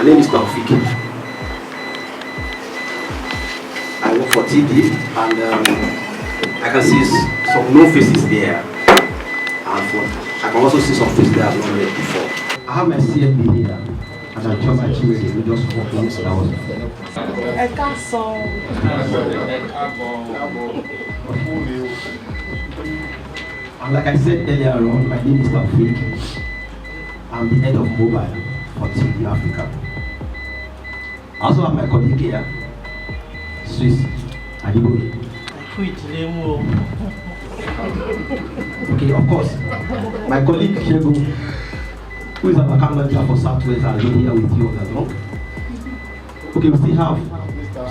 My name is Taufik. I work for TD, and I can see some new faces there. And I can also see some faces that I've not met before. I have my CFP here, and I'm just actually just working this house. I can't solve. And like I said earlier on, my name is Taufik. I'm the head of mobile for TD Africa. I also have my colleague here, Swiss Adibori. Okay, of course. My colleague Shego, who is an account manager for Southwest, has been here with you all along. Okay, we still have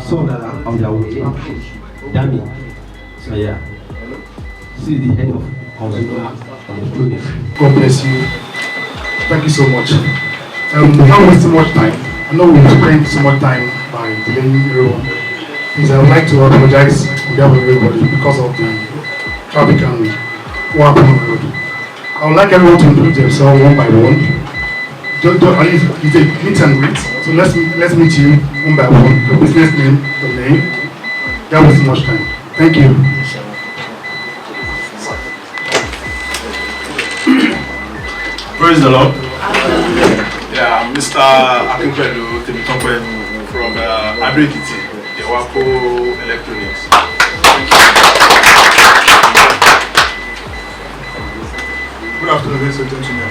some that are on their way. Dami. So yeah. She is the head of consumer electronics. God bless you. Thank you so much. Without wasting much time, I know we've spent so much time by delaying everyone. Please, I would like to apologize on behalf of everybody because of the traffic and what happened on the road. I would like everyone to introduce themselves one by one. It's a meet and greet. So let's meet you one by one. Your business name, your name. Without wasting much time. Thank you. Praise the Lord. Yeah, Mr. Akinpedu Temitompe from Adrekiti, the Wako Electronics. Good afternoon, ladies and gentlemen.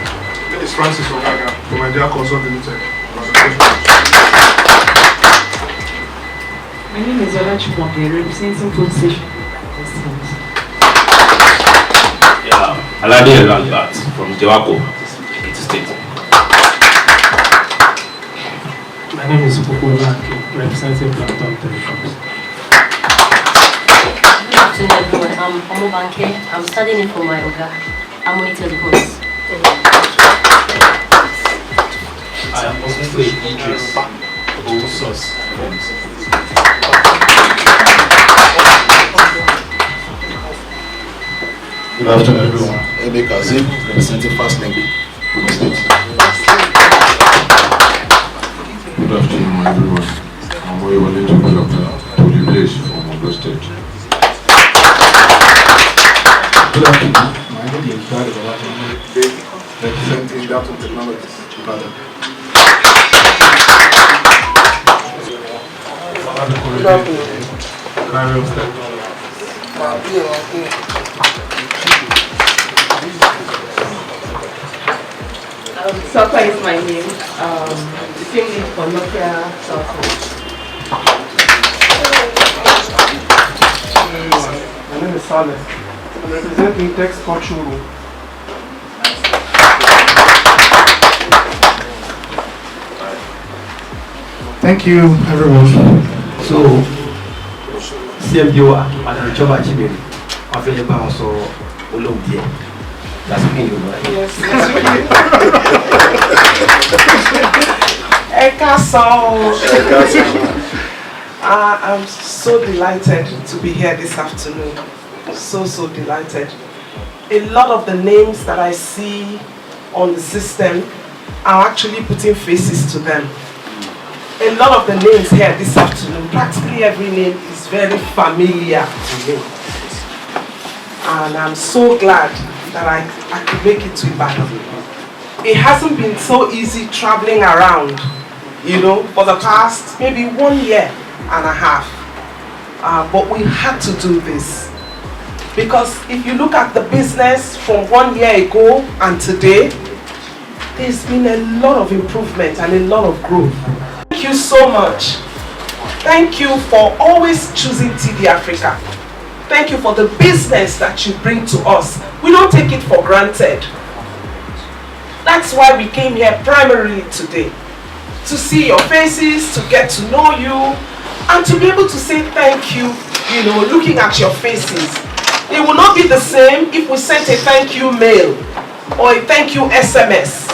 This is Francis Ogaga from Idea Consult Limited. My name is Ola Chukwake, representing Food Station. Yeah, Alade Langat from Dewako, Ekiti State. My name is Popola, representing Planton Telecoms. Good afternoon, everyone. I'm Omo Banke. I'm studying it for my Oga. I'm on telecoms. I am also Idris, all source. Good afternoon, everyone. Ebe Kazim, representing Fastlink, Ogun State. Good afternoon, everyone. I'm Oyewale Developer, Tony Blaze from Ogun State. Good afternoon. My name is Dadi Babatunde, representing Datum Technologies, Ibadan. Good afternoon. Saka is my name. The team lead for Nokia Southwest. My name is Saleh. I'm representing Tex Cultural. Thank you, everyone. So, CMDO, Madam Choba Chibiri, available also all of them. That's me, right? Yes. I'm so delighted to be here this afternoon. So delighted. A lot of the names that I see on the system are actually putting faces to them. A lot of the names here this afternoon, practically every name is very familiar to me. And I'm so glad that I could make it to Ibadan. It hasn't been so easy traveling around, for the past maybe 1 year and a half. But we had to do this. Because if you look at the business from 1 year ago and today, there's been a lot of improvement and a lot of growth. Thank you so much. Thank you for always choosing TD Africa. Thank you for the business that you bring to us. We don't take it for granted. That's why we came here primarily today. To see your faces, to get to know you, and to be able to say thank you, looking at your faces. It will not be the same if we sent a thank you mail or a thank you SMS.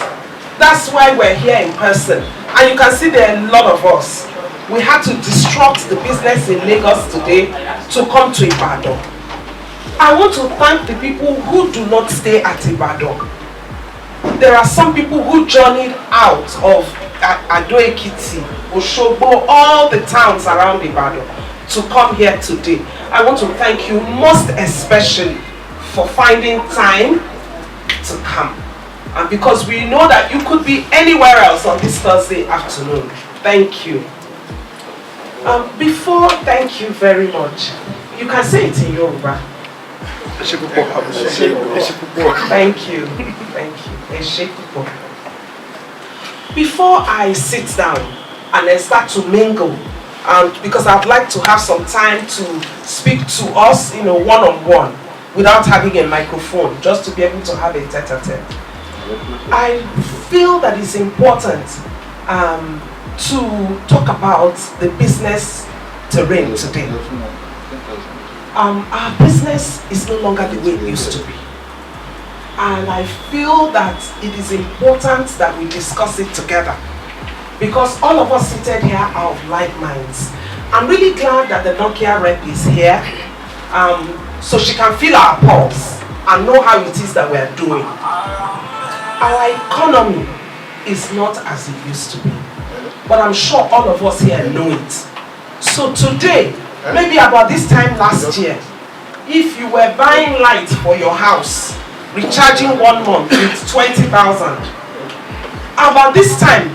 That's why we're here in person. And you can see there are a lot of us. We had to disrupt the business in Lagos today to come to Ibadan. I want to thank the people who do not stay at Ibadan. There are some people who journeyed out of Ado-Ekiti, Oshogbo, all the towns around Ibadan to come here today. I want to thank you most especially for finding time to come. And because we know that you could be anywhere else on this Thursday afternoon. Thank you. Thank you very much. You can say it in Yoruba. Thank you. Before I sit down and then start to mingle, because I'd like to have some time to speak to us, one-on-one, without having a microphone, just to be able to have a tete-a-tete. I feel that it's important to talk about the business terrain today. Our business is no longer the way it used to be. And I feel that it is important that we discuss it together, because all of us seated here are of like minds. I'm really glad that the Nokia rep is here, so she can feel our pulse and know how it is that we are doing. Our economy is not as it used to be, but I'm sure all of us here know it. So today, maybe about this time last year, if you were buying light for your house, recharging 1 month with 20,000, about this time,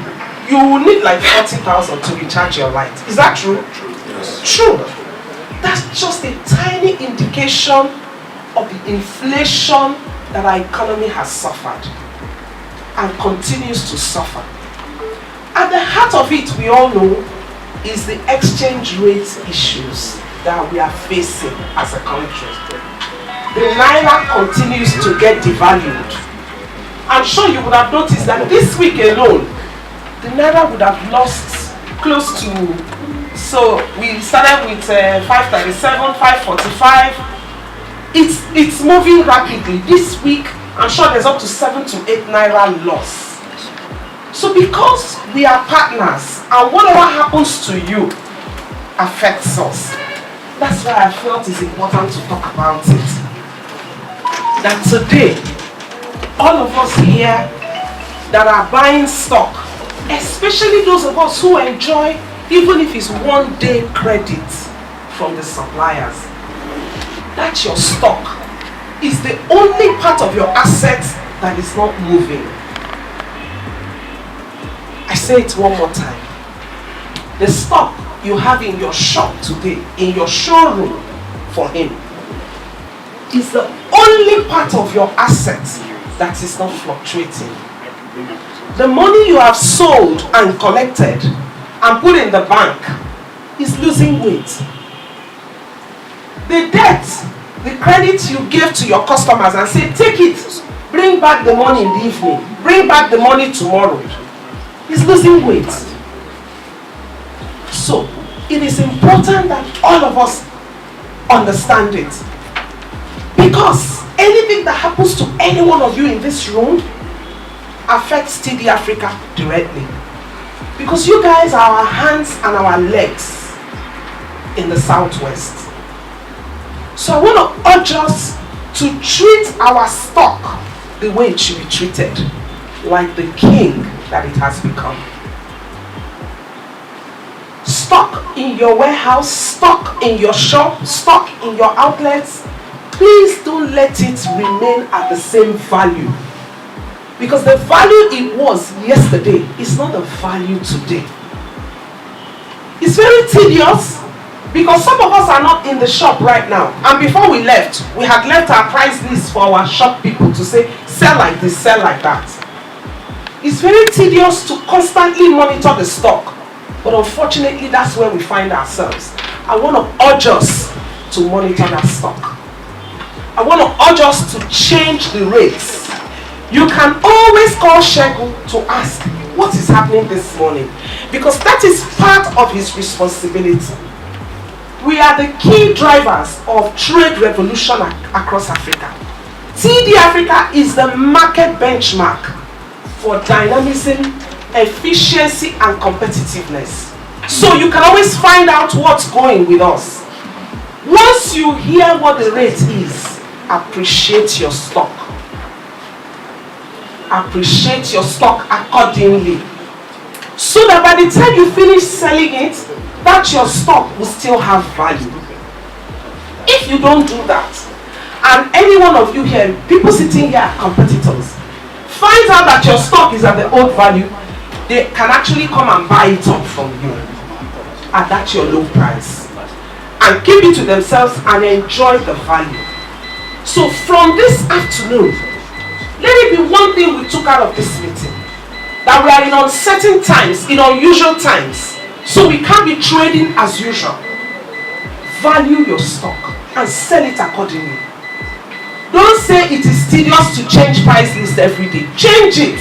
you will need like 40,000 to recharge your light. Is that true? Yes. True. That's just a tiny indication of the inflation that our economy has suffered and continues to suffer. At the heart of it, we all know, is the exchange rate issues that we are facing as a country. The Naira continues to get devalued. I'm sure you would have noticed that this week alone, the Naira would have lost close to, so we started with 537, 545. It's moving rapidly. This week, I'm sure there's up to 7 to 8 Naira loss. So because we are partners, and whatever happens to you affects us, that's why I felt it's important to talk about it. That today, all of us here that are buying stock, especially those of us who enjoy, even if it's 1 day credit from the suppliers, that your stock is the only part of your assets that is not moving. I say it one more time. The stock you have in your shop today, in your showroom for him, is the only part of your assets that is not fluctuating. The money you have sold and collected and put in the bank is losing weight. The debt, the credit you gave to your customers and say, take it, bring back the money in the evening, bring back the money tomorrow, is losing weight. So, it is important that all of us understand it. Because anything that happens to any one of you in this room affects TD Africa directly. Because you guys are our hands and our legs in the Southwest. So I want to urge us to treat our stock the way it should be treated, like the king that it has become. Stock in your warehouse, stock in your shop, stock in your outlets, please don't let it remain at the same value. Because the value it was yesterday is not the value today. It's very tedious because some of us are not in the shop right now. And before we left, we had left our price list for our shop people to say, sell like this, sell like that. It's very tedious to constantly monitor the stock. But unfortunately, that's where we find ourselves. I want to urge us to monitor that stock. I want to urge us to change the rates. You can always call Shegun to ask what is happening this morning, because that is part of his responsibility. We are the key drivers of trade revolution across Africa. TD Africa is the market benchmark for dynamism, efficiency, and competitiveness. So you can always find out what's going with us. Once you hear what the rate is, appreciate your stock. Appreciate your stock accordingly. so that by the time you finish selling it, that your stock will still have value. If you don't do that, and any one of you here, people sitting here are competitors, find out that your stock is at the old value, they can actually come and buy it up from you at that your low price and keep it to themselves and enjoy the value. So from this afternoon, let it be one thing we took out of this meeting, that we are in uncertain times, in unusual times, so we can't be trading as usual. Value your stock and sell it accordingly. Don't say it is tedious to change price list every day. Change it.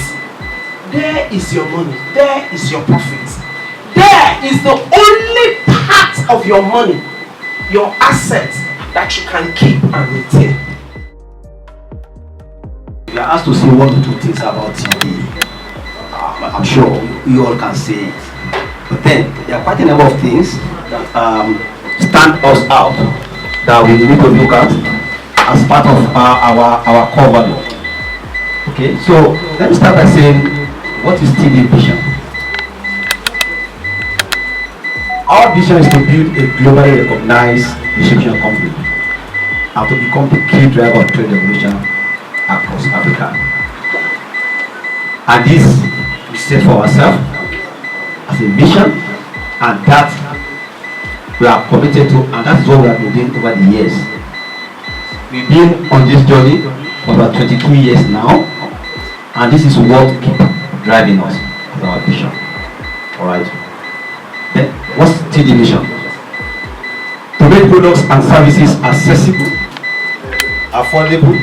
There is your money. There is your profit. There is the only part of your money, your assets, that you can keep and retain. You are asked to say one or two things about TV. I'm sure you all can say it. But then there are quite a number of things that stand us out that we need to look at as part of our core value. Okay, so let me start by saying, what is TD vision? Our vision is to build a globally recognized distribution company and to become the key driver of trade revolution across Africa. And this we set for ourselves as a vision, and that we are committed to, and that's what we have been doing over the years. We've been on this journey for about 22 years now, and this is what keeps driving us with our vision. Alright. Then what's TD vision? To make products and services accessible, affordable,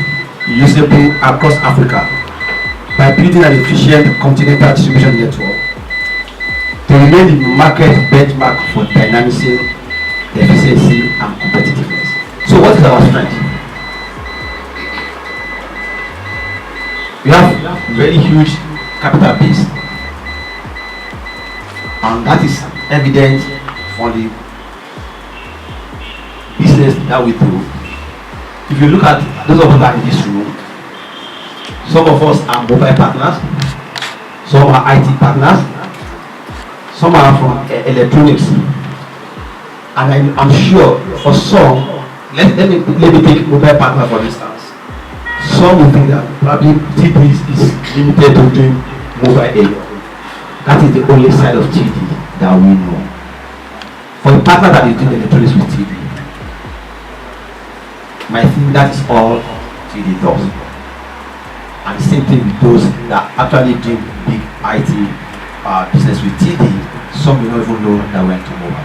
usable across Africa by building an efficient continental distribution network to remain the market benchmark for dynamism, efficiency, and competitiveness. So what is our strength? We have very huge capital base, and that is evident for the business that we do. If you look at those of us that are in this room, some of us are mobile partners, some are IT partners, some are from electronics, and I'm sure for some, let me take mobile partner for instance. Some will think that probably TD is limited to doing mobile alone. That is the only side of TD that we know. For a partner that is doing electronics with TD, I think that is all TD does. And the same thing with those that actually do big IT business with TD. Some will not even know that we're into mobile.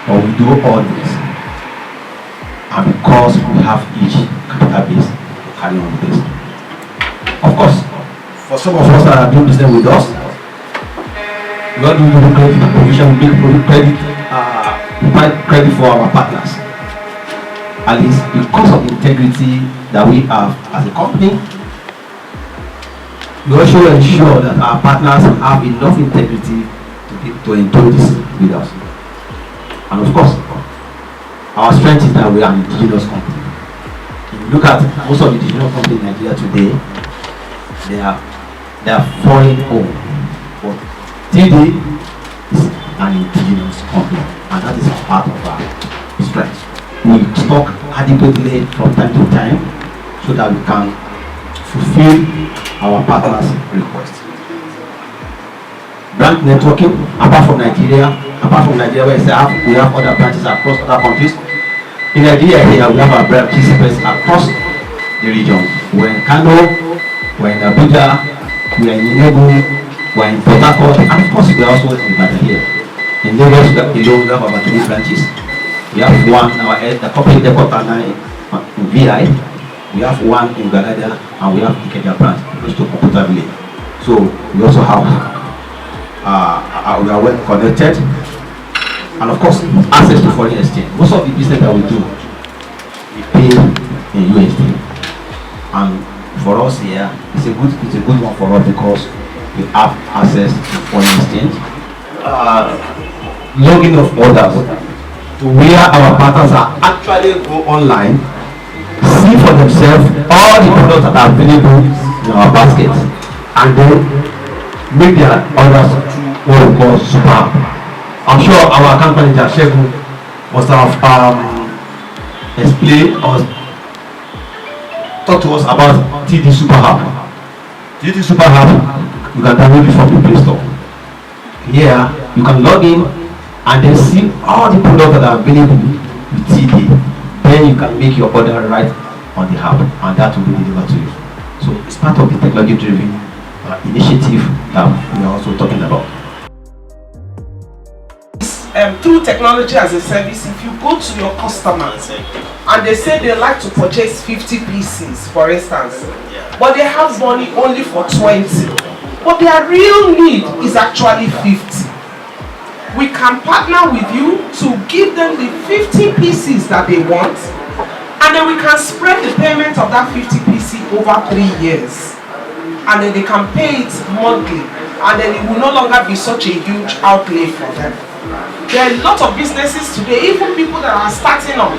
But we do all this. And because we have each capital base to carry on this. Of course, for some of us that are doing business with us, we are doing credit provision, we provide credit for our partners. At least because of the integrity that we have as a company, we also ensure that our partners have enough integrity to enjoy this with us. And of course, our strength is that we are an indigenous company. If you look at most of the indigenous companies in Nigeria today, they are foreign owned. But TD is an indigenous company, and that is part of our strength. We stock adequately from time to time so that we can fulfill our partners' requests. Branch networking, apart from Nigeria where we have other branches across other countries. In Nigeria here we have our branches across the region. We're in Kano, we're in Abuja, we're in Enugu, we're in Port Harcourt, and of course we're also in Ibadan here. In Lagos we have about 3 branches. We have one, the corporate headquarters in VI, we have one in Galada, and we have the Kenya branch close to Computer Village. So we also have, we are well connected, and of course, access to foreign exchange. Most of the business that we do, we pay in USD, and for us here, it's a good one for us because we have access to foreign exchange. Logging of orders, where our partners are actually go online, see for themselves all the products that are available in our baskets, and then make their orders through what we call super app. I'm sure our account manager Shegun must have explained or talked to us about TD Super App. TD Super App, you can download it from the Play Store. Here, you can log in and then see all the products that are available with TD. Then you can make your order right on the app, and that will be delivered to you. So it's part of the technology-driven initiative that we are also talking about. Through technology as a service, if you go to your customers and they say they like to purchase 50 pieces, for instance, but they have money only for 20, but their real need is actually 50. We can partner with you to give them the 50 pieces that they want, and then we can spread the payment of that 50 pieces over 3 years, and then they can pay it monthly, and then it will no longer be such a huge outlay for them. There are a lot of businesses today, even people that are starting up,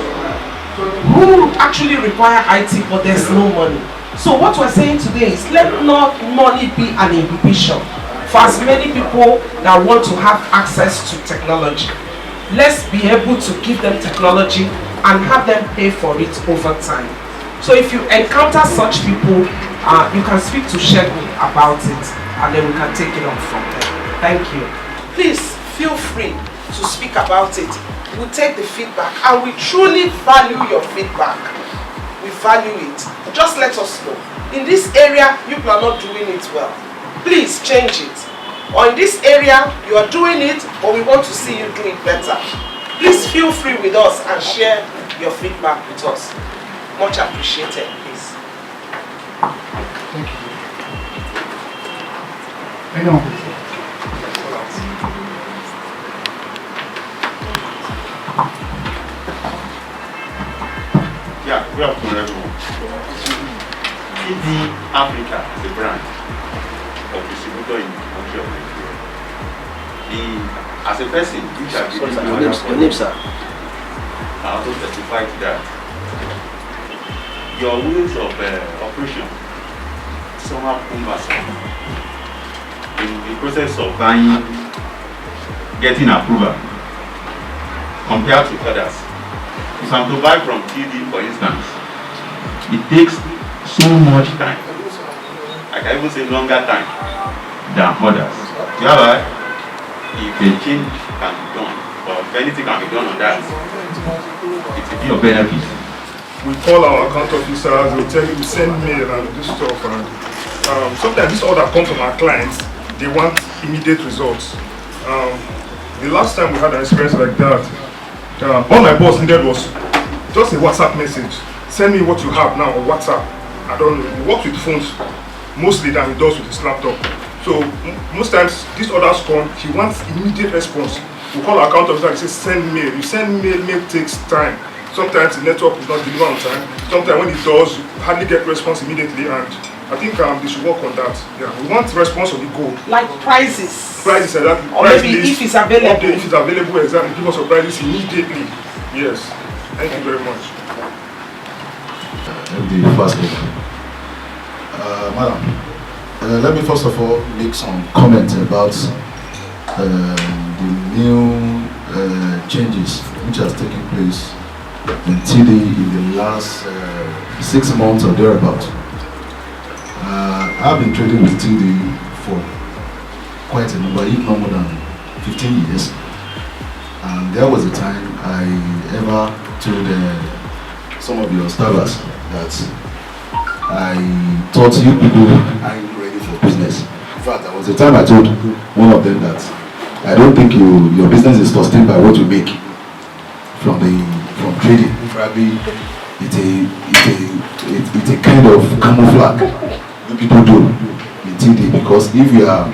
who actually require IT, but there's no money. So what we're saying today is, let not money be an inhibition for as many people that want to have access to technology. Let's be able to give them technology and have them pay for it over time. So if you encounter such people, you can speak to Shegun about it, and then we can take it on from there. Thank you. Please feel free to speak about it. We'll take the feedback, and we truly value your feedback. We value it. Just let us know. In this area, you are not doing it well. Please change it. Or in this area, you are doing it, but we want to see you do it better. Please feel free with us and share your feedback with us. Much appreciated, please. Thank you. Anyone? Yeah, good afternoon, everyone. TD Africa is a brand of distributor in the country of Nigeria. As a person, which I believe your name, sir. I also testify to that. Your ways of operation somehow cumbersome in the process of buying, getting approval compared to others. If I'm to buy from TD, for instance, it takes so much time. I can even say longer time than others. Thereby, if a change can be done, or if anything can be done on that, it will be of benefit. We call our account officers, we tell you, send mail and this stuff. And sometimes this order comes from our clients, they want immediate results. The last time we had an experience like that, all my boss needed was just a WhatsApp message. Send me what you have now on WhatsApp. I don't know, he works with phones mostly than he does with his laptop. So most times these orders come, he wants immediate response. We call our account officer and say send mail. You send mail, mail takes time. Sometimes the network is not delivered on time. Sometimes when it does, you hardly get response immediately, and I think they should work on that. Yeah, we want response on the go. Like prices. Prices, exactly. Or Price maybe list, if it's available. update if it's available, exactly. Give us a prices immediately. Yes. Thank you very much. The first thing. Madam, let me first of all make some comments about the new changes which has taken place in TD in the last 6 months or thereabout. I've been trading with TD for quite a number, if not more than 15 years. And there was a time I ever told some of your staffers that I thought you people aren't ready for business. In fact, there was a time I told one of them that I don't think your business is sustained by what you make from trading. Probably it's a kind of camouflage you people do in TD, because if you are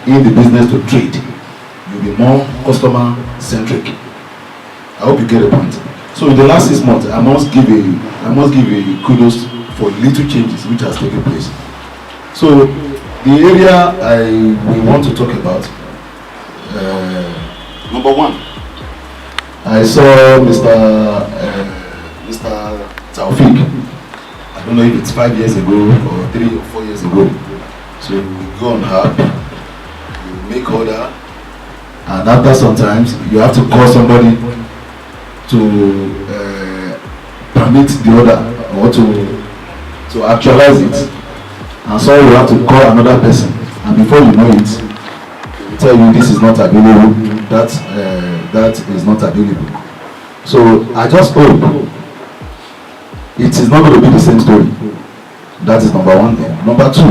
in the business to trade, you'll be more customer centric. I hope you get the point. So in the last 6 months, I must give a kudos for little changes which has taken place. So the area we want to talk about, number one, I saw Mr. Taufik. I don't know if it's 5 years ago or 3 or 4 years ago. So you go on her, you make order, and after sometimes you have to call somebody to permit the order or to actualize it, and so you have to call another person, and before you know it, tell you this is not available, that is not available. So I just hope it is not going to be the same story. That is number one thing. Number two,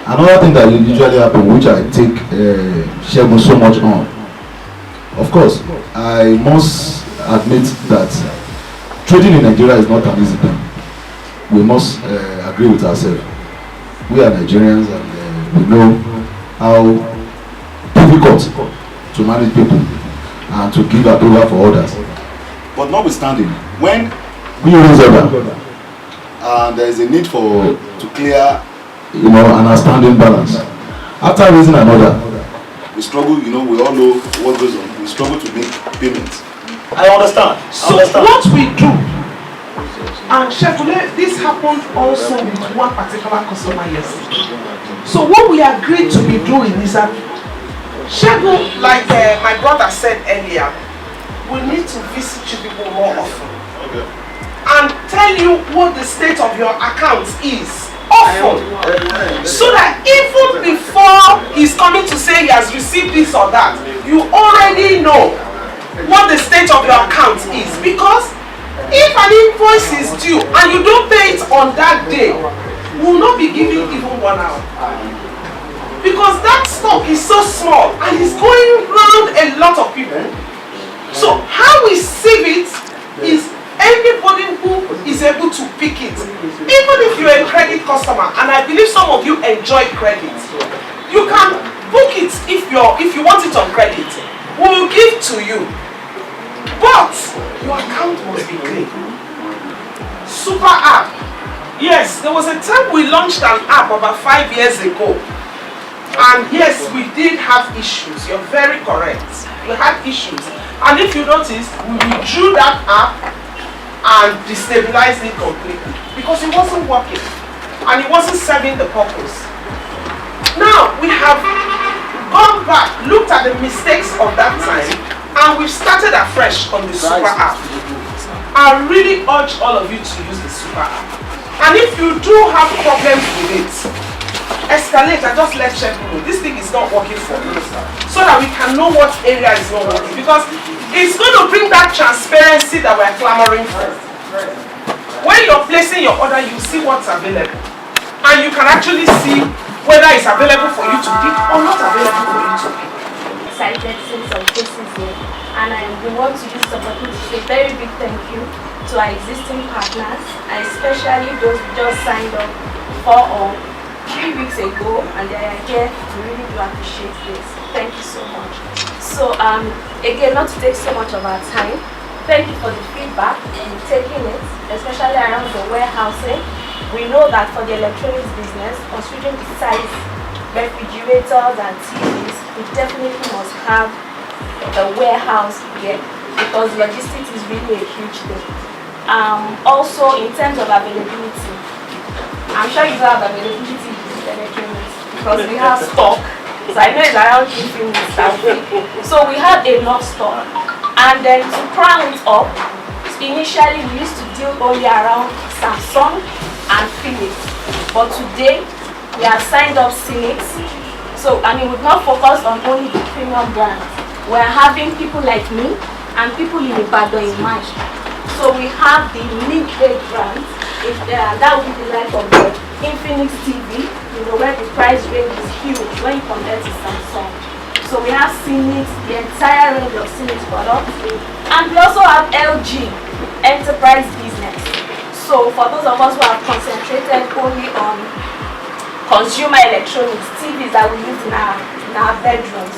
another thing that usually happens, which I take Shegun so much on, of course, I must admit that trading in Nigeria is not an easy thing. We must agree with ourselves. We are Nigerians, and we know how difficult to manage people and to give approval for others. But notwithstanding, when we raise order and there is a need to clear, an outstanding balance, after raising an order, we struggle. We all know what goes on. We struggle to make payments. I understand. So what we do, and Chevrolet, this happened also with one particular customer yesterday. So what we agreed to be doing is that Chevrolet, like my brother said earlier, we need to visit you people more often. Okay. And tell you what the state of your account is often. So that even before he's coming to say he has received this or that, you already know what the state of your account is. Because if an invoice is due and you don't pay it on that day, we will not be giving even 1 hour. Because that stock is so small and it's going around a lot of people. So how we sieve it is anybody who is able to pick it. Even if you're a credit customer, and I believe some of you enjoy credit, you can book it if you want it on credit. We will give to you. But your account must be clean. Super app. Yes, there was a time we launched an app about 5 years ago. And yes, we did have issues. You're very correct. We had issues. And if you notice, we withdrew that app and destabilized it completely because it wasn't working and it wasn't serving the purpose. Now we have gone back, looked at the mistakes of that time, and we've started afresh on the super app. I really urge all of you to use the super app. And if you do have problems with it, escalate and just let check know this thing is not working for me, so that we can know what area is not working, because it's going to bring that transparency that we're clamoring for. When you're placing your order, you see what's available, and you can actually see whether it's available for you to pick or not available for you to pick. Excited since some cases here, and we want to use this opportunity to say a very big thank you to our existing partners, and especially those who just signed up 4 or 3 weeks ago, and they are here. We really do appreciate this. Thank you so much. So again, not to take so much of our time, thank you for the feedback and taking it, especially around the warehousing. We know that for the electronics business, considering the size, refrigerators and TVs, we definitely must have the warehouse here, because logistics is really a huge thing. Also, in terms of availability, I'm sure you don't have availability in electronics because we have stock. So I know it's around 3 minutes that week. So we have enough stock. And then to crown it up, initially we used to deal only around Samsung and Philips. But today we have signed up Cynics. So we've not focused on only the premium brands. We're having people like me and people in Ibadan in mind. So we have the mid-grade brands. That would be the like of the Infinix TV, where the price range is huge when you compare to Samsung. So we have Cynics, the entire range of Cynics products, and we also have LG Enterprise Business. So for those of us who have concentrated only on consumer electronics, TVs that we use in our bedrooms,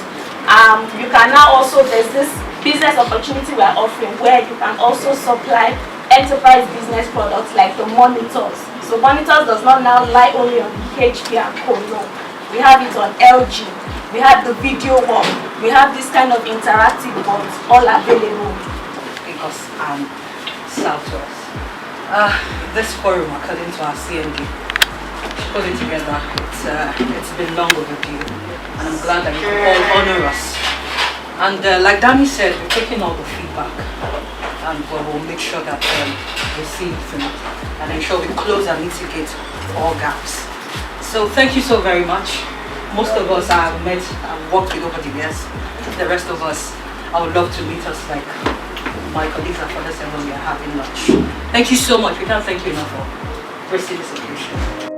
you can now also, there's this business opportunity we are offering where you can also supply enterprise business products like the monitors. So monitors does not now lie only on HP and Co. No. We have it on LG. We have the video one. We have this kind of interactive boards all available. Because served to us. This forum, according to our CMD, put it together. It's been long overdue, and I'm glad that you can all honor us. And like Danny said, we're taking all the feedback, and we'll make sure that we see it through and ensure we close and mitigate all gaps. So thank you so very much. Most of us I've met and worked with over the years. The rest of us, I would love to meet us like my colleagues at Father when we are having lunch. Thank you so much. We can't thank you enough for gracing this occasion.